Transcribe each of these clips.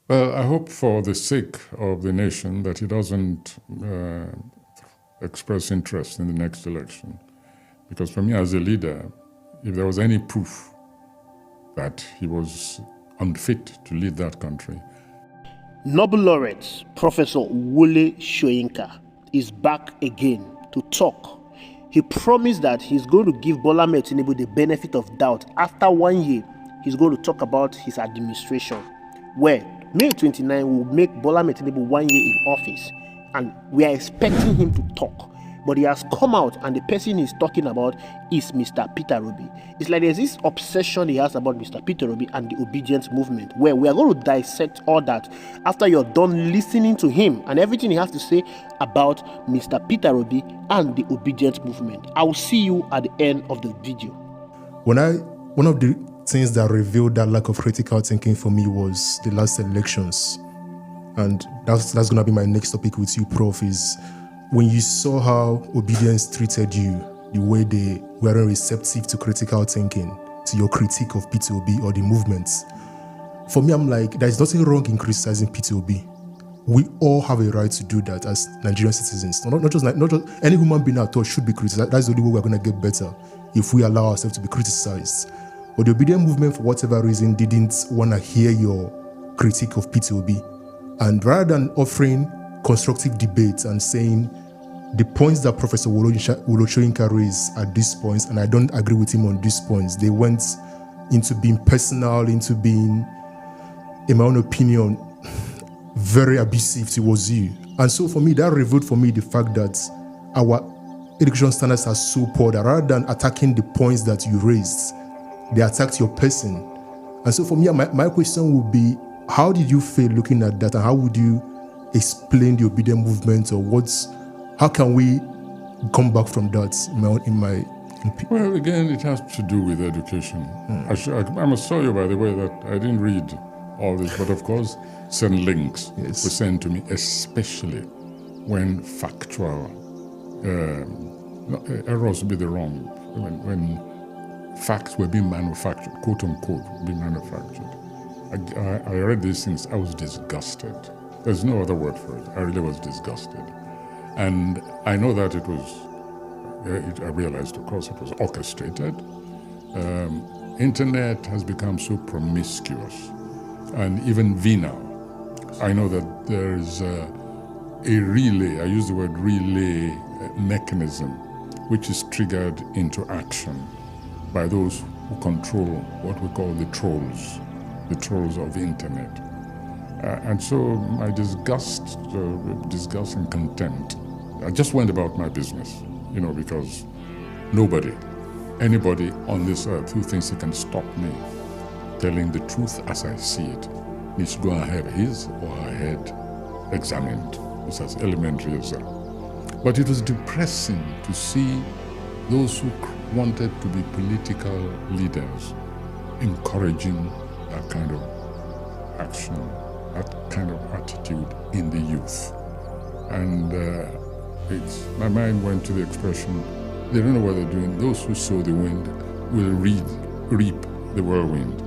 Well, I hope for the sake of the nation that he doesn't express interest in the next election. Because for me as a leader, if there was any proof that he was unfit to lead that country. Nobel laureate Professor Wole Soyinka is back again to talk. He promised that he's going to give Bola Ahmed Tinubu the benefit of doubt. After 1 year, he's going to talk about his administration, where May 29 will make Bola Ahmed Tinubu 1 year in office, and we are expecting him to talk. But he has come out, and the person he's talking about is Mr. Peter Obi. It's like there's this obsession he has about Mr. Peter Obi and the Obidient movement, where we are going to dissect all that after you're done listening to him and everything he has to say about Mr. Peter Obi and the Obidient movement. I will see you at the end of the video. One of the things that revealed that lack of critical thinking for me was the last elections. And that's going to be my next topic with you, Prof, is when you saw how Obedience treated you, the way they weren't receptive to critical thinking, to your critique of Peter Obi or the movement. For me, I'm like, there's nothing wrong in criticizing Peter Obi. We all have a right to do that as Nigerian citizens. Not just any human being at all should be criticized. That's the only way we're going to get better, if we allow ourselves to be criticized. But the Obedient movement, for whatever reason, didn't want to hear your critique of Peter Obi. And rather than offering constructive debate and saying the points that Professor Wole Soyinka raised at these points, and I don't agree with him on these points, they went into being personal, into being, in my own opinion, very abusive towards you. And so for me, that revealed for me the fact that our education standards are so poor that rather than attacking the points that you raised, they attacked your person. And so for me, my question would be, how did you feel looking at that, and how would you explain the Obedient movement, or how can we come back from that Well, again, it has to do with education. I must tell you, by the way, that I didn't read all this, but of course, certain links were sent to me, especially when factual errors would be the wrong, when facts were being manufactured, quote unquote, being manufactured. I read these things, I was disgusted. There's no other word for it. I really was disgusted. And I know that I realized, of course, it was orchestrated. Internet has become so promiscuous. And even VNow, I know that there is a relay, I use the word relay mechanism, which is triggered into action by those who control what we call the trolls of the internet. And so my disgust and contempt, I just went about my business, because anybody on this earth who thinks he can stop me telling the truth as I see it needs to go and have his or her head examined. It's as elementary as that. But it was depressing to see those who wanted to be political leaders encouraging that kind of action, that kind of attitude in the youth. And my mind went to the expression, they don't know what they're doing. Those who sow the wind will reap the whirlwind.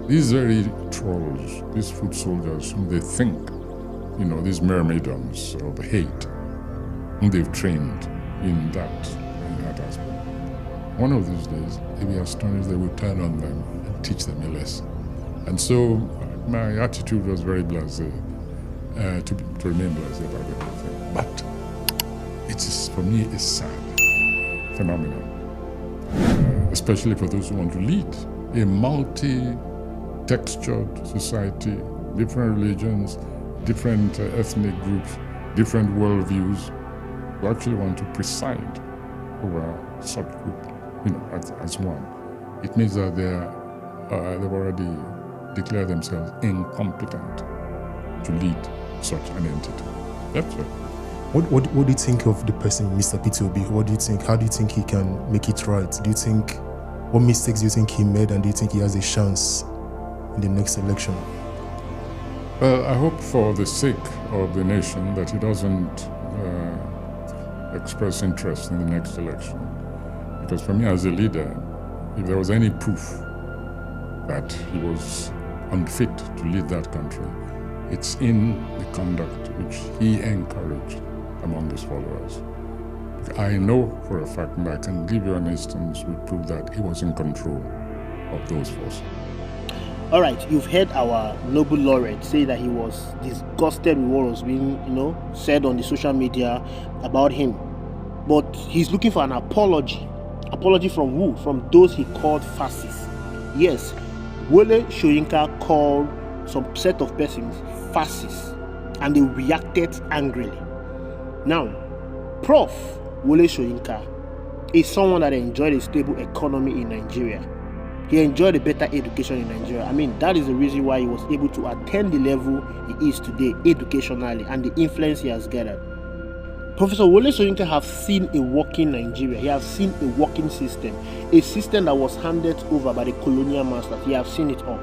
These very trolls, these foot soldiers whom they think, these myrmidons of hate, whom they've trained in that aspect. One of these days, they'll be astonished, they will turn on them and teach them a lesson. And so my attitude was very blasé, to remain blasé about the whole thing. But it is, for me, a sad phenomenon, especially for those who want to lead a multi-textured society, different religions, different ethnic groups, different worldviews, who actually want to preside over such group, as one. It means that they've already declared themselves incompetent to lead such an entity. That's it. What do you think of the person, Mr. Peter Obi? What do you think? How do you think he can make it right? What mistakes do you think he made, and do you think he has a chance in the next election? Well, I hope for the sake of the nation that he doesn't express interest in the next election. Because for me as a leader, if there was any proof that he was unfit to lead that country, It's in the conduct which he encouraged among his followers. I know for a fact, and I can give you an instance which prove that he was in control of those forces. All right, you've heard our Nobel laureate say that he was disgusted with what was being, said on the social media about him. But he's looking for an apology. Apology from who? From those he called fascists. Yes, Wole Soyinka called some set of persons fascists, and they reacted angrily. Now, Prof. Wole Soyinka is someone that enjoyed a stable economy in Nigeria. He enjoyed a better education in Nigeria. I mean, that is the reason why he was able to attain the level he is today educationally and the influence he has gathered. Professor Wole Soyinka have seen a working Nigeria. He has seen a working system, a system that was handed over by the colonial masters. He has seen it all.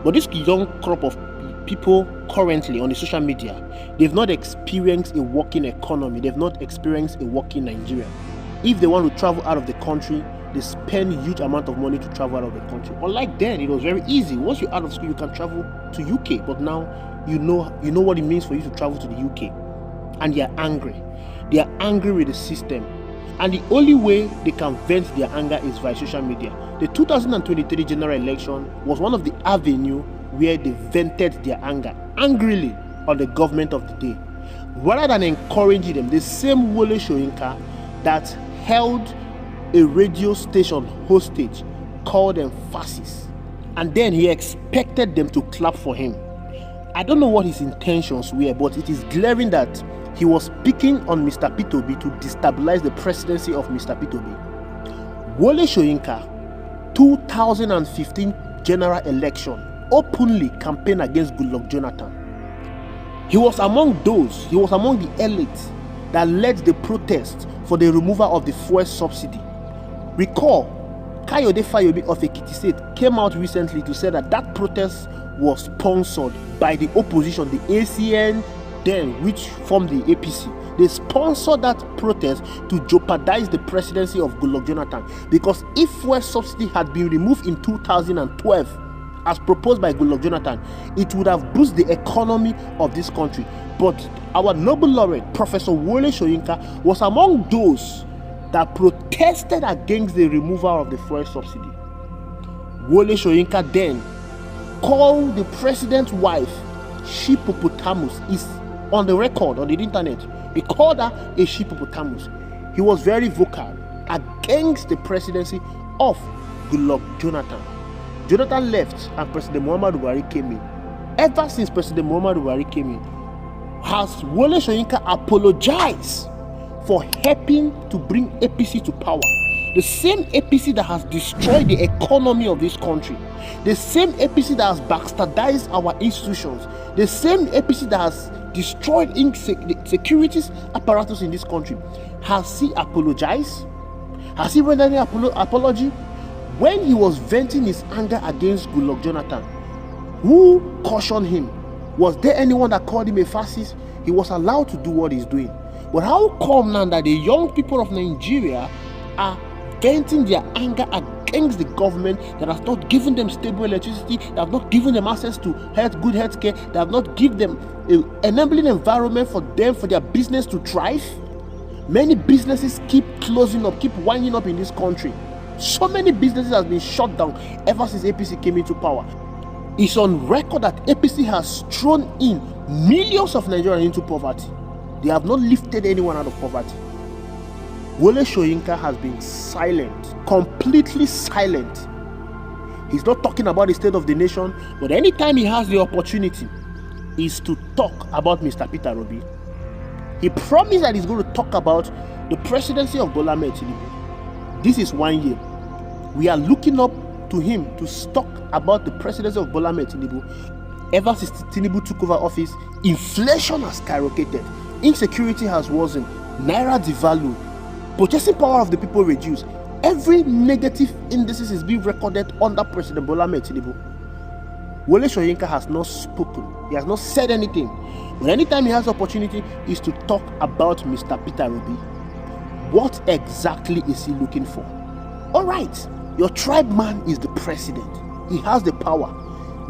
But this young crop of people currently on the social media, they've not experienced a working economy. They've not experienced a working Nigeria. If they want to travel out of the country, they spend a huge amount of money to travel out of the country. Unlike then, it was very easy. Once you're out of school, you can travel to UK. But now, you know what it means for you to travel to the UK. And they are angry. They are angry with the system. And the only way they can vent their anger is via social media. The 2023 general election was one of the avenues where they vented their anger angrily on the government of the day. Rather than encouraging them, the same Wole Soyinka that held a radio station hostage called them fascists. And then he expected them to clap for him. I don't know what his intentions were, but it is glaring that he was picking on Mr. Peter Obi to destabilize the presidency of Mr. Peter Obi. Wole Soyinka, 2015 general election, openly campaigned against Goodluck Jonathan. He was among the elite that led the protest for the removal of the fuel subsidy. Recall, Kayode Fayobi of Ekiti State came out recently to say that protest was sponsored by the opposition, the ACN, then which formed the APC. They sponsored that protest to jeopardize the presidency of Goodluck Jonathan, because if fuel subsidy had been removed in 2012 as proposed by Goodluck Jonathan, it would have boosted the economy of this country. But our Nobel laureate, Professor Wole Soyinka, was among those that protested against the removal of the fuel subsidy. Wole Soyinka then called the president's wife Shippopotamus. Is on the record on the internet. He called her a Shippopotamus. He was very vocal against the presidency of Goodluck Jonathan. Jonathan left and President Muhammadu Buhari came in. Ever since President Muhammadu Buhari came in, has Wole Soyinka apologized for helping to bring APC to power? The same APC that has destroyed the economy of this country, the same APC that has bastardized our institutions, the same APC that has destroyed the securities apparatus in this country. Has he apologized? Has he rendered any apology? When he was venting his anger against Goodluck Jonathan, who cautioned him? Was there anyone that called him a fascist? He was allowed to do what he's doing. But how come now that the young people of Nigeria are venting their anger against the government that has not given them stable electricity, that have not given them access to good health care, that have not given them an enabling environment for their business to thrive? Many businesses keep closing up, keep winding up in this country. So many businesses have been shut down ever since APC came into power. It's on record that APC has thrown in millions of Nigerians into poverty. They have not lifted anyone out of poverty. Wole Soyinka has been silent, completely silent. He's not talking about the state of the nation, but anytime he has the opportunity is to talk about Mr. Peter Obi. He promised that he's going to talk about the presidency of Bola Ahmed Tinubu. This is 1 year. We are looking up to him to talk about the presidency of Bola Ahmed Tinubu. Ever since Tinubu took over office, inflation has skyrocketed, insecurity has worsened, naira devalued, purchasing power of the people reduced. Every negative indices is being recorded under President Bola Ahmed Tinubu. Wole Soyinka has not spoken. He has not said anything. But anytime he has opportunity is to talk about Mr. Peter Obi. What exactly is he looking for? All right, your tribe man is the president. He has the power.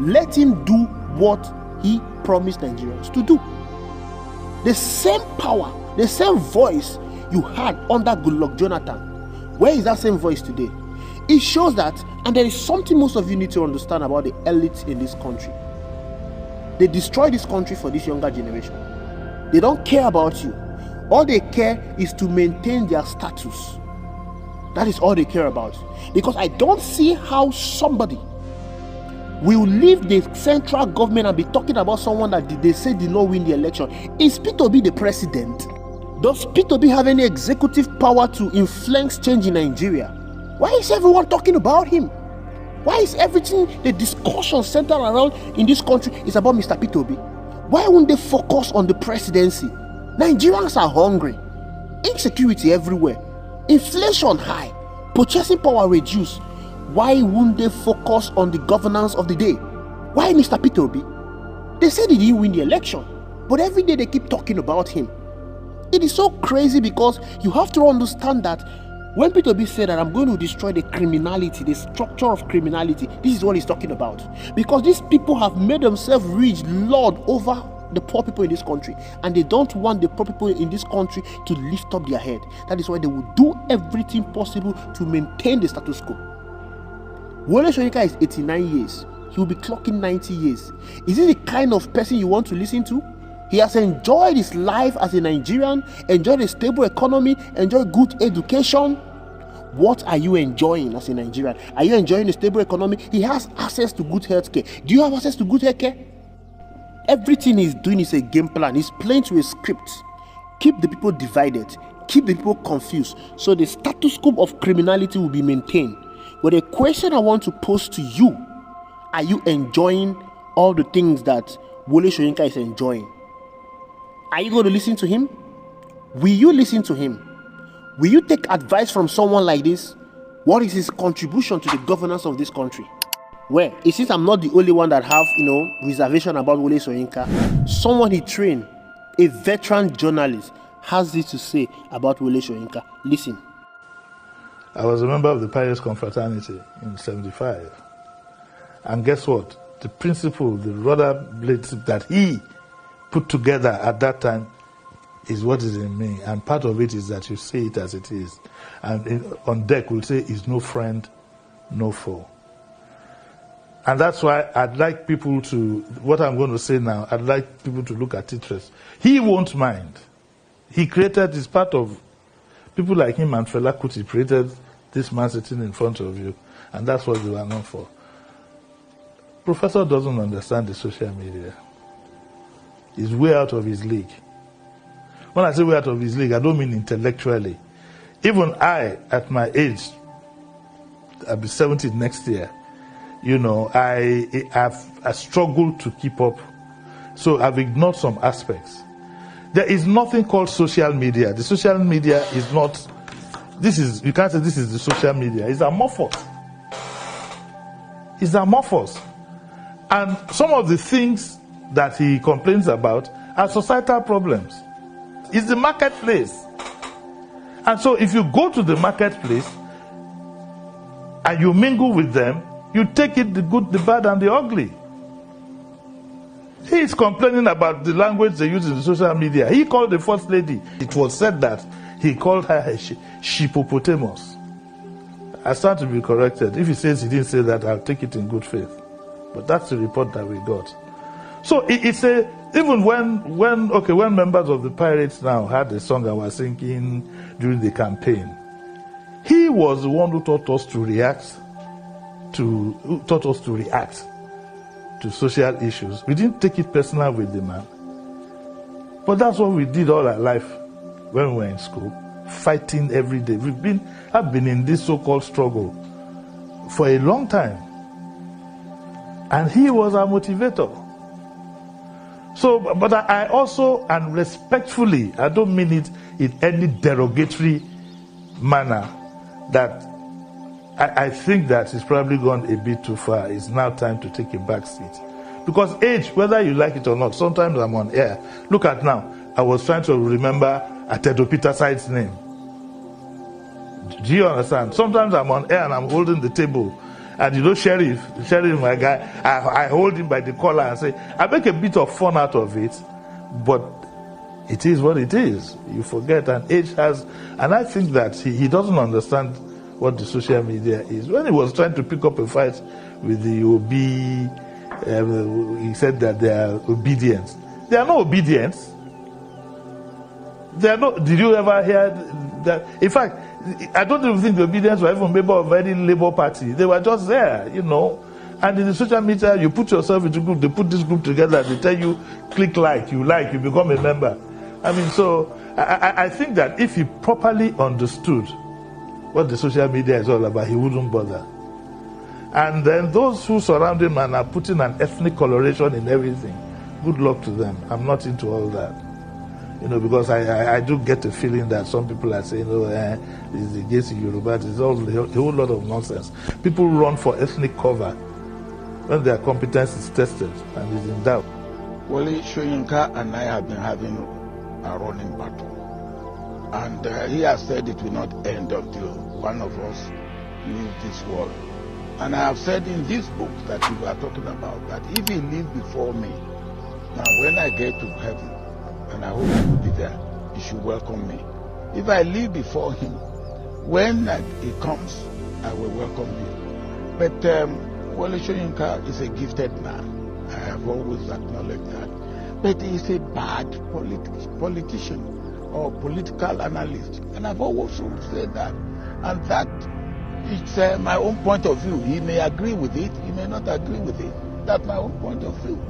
Let him do what he promised Nigerians to do. The same power, the same voice you had under Goodluck Jonathan, where is that same voice today? It shows that, and there is something most of you need to understand about the elites in this country. They destroy this country for this younger generation. They don't care about you. All they care is to maintain their status. That is all they care about. Because I don't see how somebody will leave the central government and be talking about someone that they say did not win the election. Is Peter Obi the president? Does Peter Obi have any executive power to influence change in Nigeria? Why is everyone talking about him? Why is everything, the discussion centered around in this country is about Mr. Peter Obi? Why won't they focus on the presidency? Nigerians are hungry. Insecurity everywhere. Inflation high. Purchasing power reduced. Why won't they focus on the governance of the day? Why Mr. Peter Obi? They said he didn't win the election, but every day they keep talking about him. It is so crazy because you have to understand that when Peter Obi said that I'm going to destroy the criminality, the structure of criminality, this is what he's talking about. Because these people have made themselves rich, lord over the poor people in this country, and they don't want the poor people in this country to lift up their head. That is why they will do everything possible to maintain the status quo. Wole Soyinka is 89 years. He will be clocking 90 years. Is he the kind of person you want to listen to? He has enjoyed his life as a Nigerian, enjoyed a stable economy, enjoyed good education. What are you enjoying as a Nigerian? Are you enjoying a stable economy? He has access to good healthcare. Do you have access to good healthcare? Everything he's doing is a game plan. He's playing to a script. Keep the people divided. Keep the people confused. So the status quo of criminality will be maintained. But the question I want to pose to you, are you enjoying all the things that Wole Soyinka is enjoying? Are you going to listen to him? Will you listen to him? Will you take advice from someone like this? What is his contribution to the governance of this country? Well, it seems I'm not the only one that have, reservation about Wole Soyinka. Someone he trained, a veteran journalist, has this to say about Wole Soyinka. Listen. I was a member of the Pirates Confraternity in 75. And guess what? The principle, the rudder blades that he put together at that time is what is in me. And part of it is that you say it as it is. And on deck we'll say, is no friend, no foe. And that's why I'd like people to, what I'm going to say now, I'd like people to look at it first. He won't mind. He created, is part of, people like him and Fela Kuti created this man sitting in front of you. And that's what they were known for. Professor doesn't understand the social media. He's way out of his league. When I say way out of his league, I don't mean intellectually. Even I, at my age, I'll be 70 next year, I struggled to keep up. So I've ignored some aspects. There is nothing called social media. The social media is not, you can't say this is the social media. It's amorphous. It's amorphous. And some of the things that he complains about are societal problems. It's the marketplace. And so if you go to the marketplace and you mingle with them, you take it, the good, the bad, and the ugly. He is complaining about the language they use in the social media. He called the first lady. It was said that he called her a sheepopotamus. I stand to be corrected. If he says he didn't say that, I'll take it in good faith. But that's the report that we got. So it's even when members of the Pirates now had the song I was singing during the campaign, he was the one who taught us to react to social issues. We didn't take it personal with the man. But that's what we did all our life when we were in school, fighting every day. I've been in this so-called struggle for a long time. And he was our motivator. So, but I also, and respectfully, I don't mean it in any derogatory manner, that I think that it's probably gone a bit too far. It's now time to take a back seat. Because age, whether you like it or not, sometimes I'm on air. Look at now, I was trying to remember Atedo Peter Side's name. Do you understand? Sometimes I'm on air and I'm holding the table. And Sheriff, my guy, I hold him by the collar and say, I make a bit of fun out of it, but it is what it is. You forget, and age has, and I think that he doesn't understand what the social media is. When he was trying to pick up a fight with the Obi, he said that they are obedient. They are not obedient. They are not. Did you ever hear that? In fact, I don't even think the Obedients were even member of any Labour Party. They were just there, And in the social media, you put yourself into group. They put this group together. They tell you, click you become a member. I mean, so I think that if he properly understood what the social media is all about, he wouldn't bother. And then those who surround him and are putting an ethnic coloration in everything, good luck to them. I'm not into all that. Because I do get a feeling that some people are saying, it's against Yoruba. It's all a whole lot of nonsense. People run for ethnic cover when their competence is tested and is in doubt. Wole Soyinka and I have been having a running battle. And he has said it will not end until one of us leaves this world. And I have said in this book that you are talking about, that if he lives before me, now when I get to heaven, and I hope he will be there, he should welcome me. If I live before him, when he comes, I will welcome him. But Wole Soyinka is a gifted man. I have always acknowledged that. But he is a bad politician or political analyst. And I've always said that. And that it's my own point of view. He may agree with it, he may not agree with it. That's my own point of view.